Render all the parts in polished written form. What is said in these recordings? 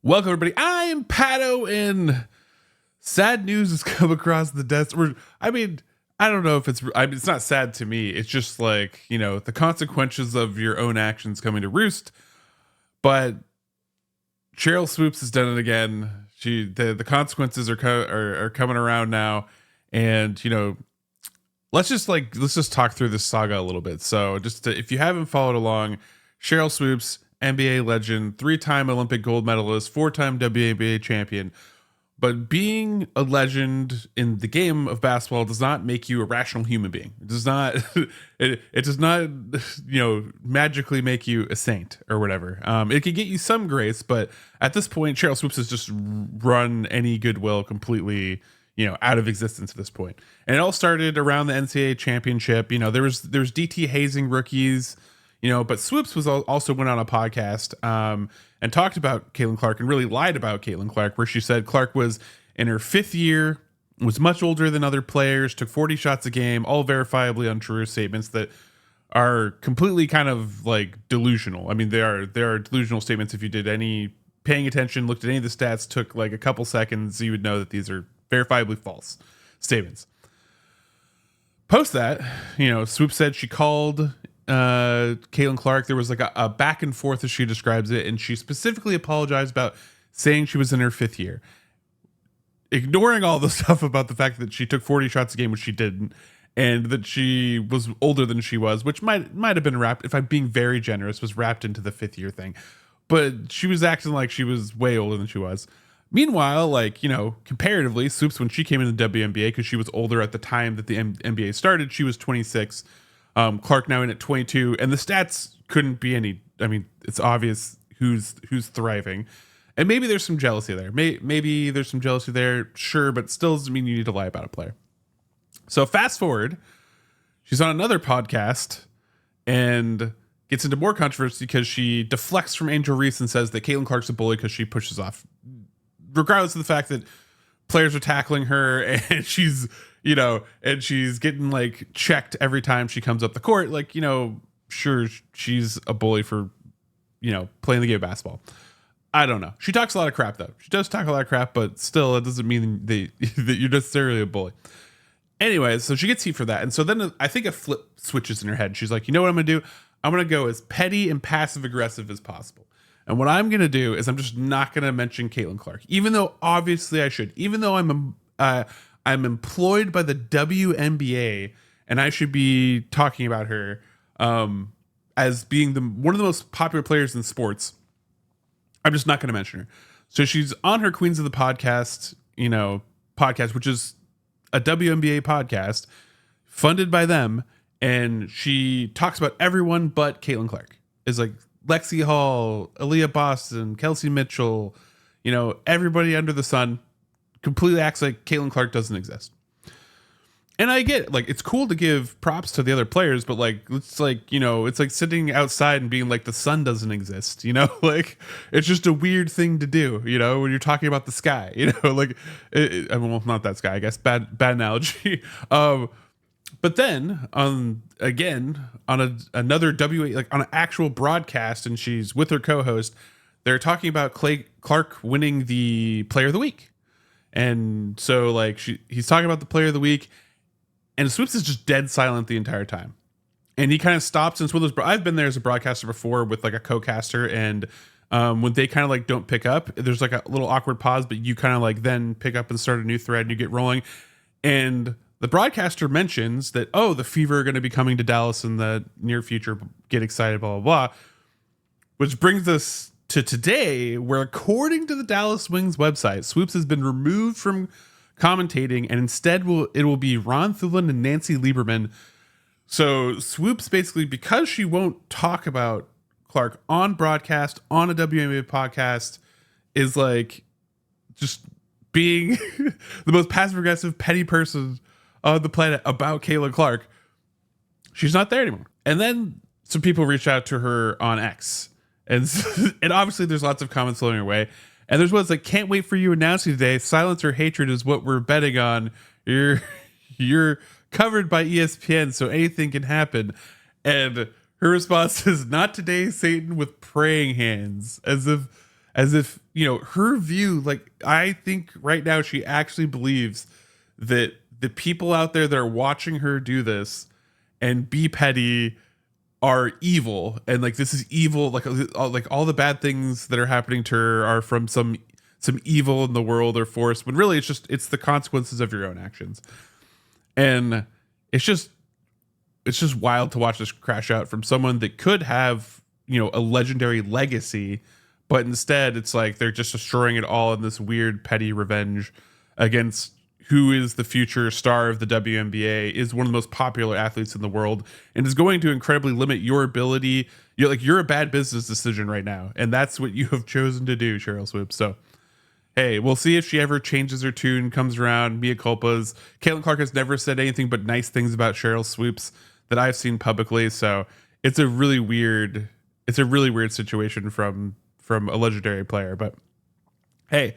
Welcome, everybody. I am Paddo, and sad news has come across the desk. I don't know if it's not sad to me. It's just like, the consequences of your own actions coming to roost. But Sheryl Swoopes has done it again. The consequences are coming around now, and let's just talk through this saga a little bit. So, if you haven't followed along, Sheryl Swoopes, NBA legend, 3-time Olympic gold medalist, 4-time WNBA champion. But being a legend in the game of basketball does not make you a rational human being. It does not. It does not, magically make you a saint or whatever. It can get you some grace, but at this point, Sheryl Swoopes has just run any goodwill completely, out of existence at this point. And it all started around the NCAA championship. There was DT hazing rookies. But Swoopes also went on a podcast and talked about Caitlin and really lied about Caitlin, where she said Clark was in her 5th year, was much older than other players, took 40 shots a game, all verifiably untrue statements that are completely kind of like delusional. I mean, there are delusional statements. If you did any paying attention, looked at any of the stats, took like a couple seconds, you would know that these are verifiably false statements. Post that, Swoopes said she called Caitlin Clark. There was like a back and forth as she describes it, and she specifically apologized about saying she was in her 5th year, ignoring all the stuff about the fact that she took 40 shots a game, which she didn't, and that she was older than she was, which might have been wrapped, if I'm being very generous, was wrapped into the 5th year thing. But she was acting like she was way older than she was. Meanwhile, comparatively, Swoopes, when she came into the WNBA, because she was older at the time that the NBA started, she was 26. Clark now in at 22, and the stats couldn't be any. I mean, it's obvious who's thriving, and maybe there's some jealousy there. Maybe there's some jealousy there, sure, but still doesn't mean you need to lie about a player. So fast forward, she's on another podcast and gets into more controversy because she deflects from Angel Reese and says that Caitlin Clark's a bully because she pushes off, regardless of the fact that players are tackling her and she's getting like checked every time she comes up the court. Sure, she's a bully for, playing the game of basketball. I don't know. She talks a lot of crap though. She does talk a lot of crap, but still it doesn't mean that you're necessarily a bully. Anyway, so she gets heat for that. And so then I think a flip switches in her head. She's like, you know what I'm going to do? I'm going to go as petty and passive aggressive as possible. And what I'm going to do is I'm just not going to mention Caitlin Clark, even though obviously I should, even though I'm employed by the WNBA and I should be talking about her as being one of the most popular players in sports. I'm just not going to mention her. So she's on her Queens of the Podcast, podcast, which is a WNBA podcast funded by them. And she talks about everyone but Caitlin Clark. Is like Lexi Hall, Aaliyah Boston, Kelsey Mitchell, everybody under the sun completely acts like Caitlin Clark doesn't exist. And I get it. It's cool to give props to the other players, but it's like sitting outside and being like the sun doesn't exist, it's just a weird thing to do, when you're talking about the sky, well, not that sky, I guess, bad analogy. But then on another WA, on an actual broadcast, and she's with her co-host, they're talking about Clark winning the Player of the Week. And so he's talking about the Player of the Week, and Swoopes is just dead silent the entire time. And he kind of stops, and it's one of those, I've been there as a broadcaster before with a co-caster, and when they kind of don't pick up, there's a little awkward pause, but you kind of then pick up and start a new thread and you get rolling. And the broadcaster mentions that, the Fever are going to be coming to Dallas in the near future. Get excited, blah, blah, blah. Which brings us to today, where according to the Dallas Wings website, Swoopes has been removed from commentating, and instead it will be Ron Thulin and Nancy Lieberman. So Swoopes basically, because she won't talk about Clark on broadcast, on a WNBA podcast, is just being the most passive-aggressive, petty person on the planet about Caitlin Clark. She's not there anymore. And then some people reached out to her on X. And obviously there's lots of comments flowing her way. And there's ones can't wait for you announcing today. Silence or hatred is what we're betting on. You're covered by ESPN, so anything can happen. And her response is, not today, Satan, with praying hands. As if as if, her view, like, I think right now she actually believes that the people out there that are watching her do this and be petty are evil, and like this is evil, like all the bad things that are happening to her are from some evil in the world or force, when really it's the consequences of your own actions. And it's just wild to watch this crash out from someone that could have, a legendary legacy, but instead it's like they're just destroying it all in this weird petty revenge against who is the future star of the WNBA, is one of the most popular athletes in the world, and is going to incredibly limit your ability. You're a bad business decision right now, and that's what you have chosen to do, Sheryl Swoopes. So hey, we'll see if she ever changes her tune, comes around, mea culpas. Caitlin Clark has never said anything but nice things about Sheryl Swoopes that I've seen publicly. So it's a really weird situation from a legendary player. But hey,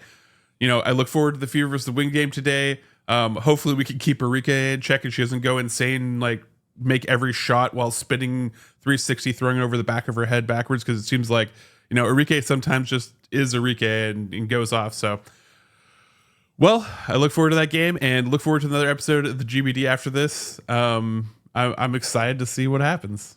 I look forward to the Fever versus the Wing game today. Hopefully we can keep Arike in check and she doesn't go insane, like make every shot while spinning 360, throwing it over the back of her head backwards. Cause it seems like, Arike sometimes just is Arike and goes off. So, well, I look forward to that game and look forward to another episode of the GBD after this. I'm excited to see what happens.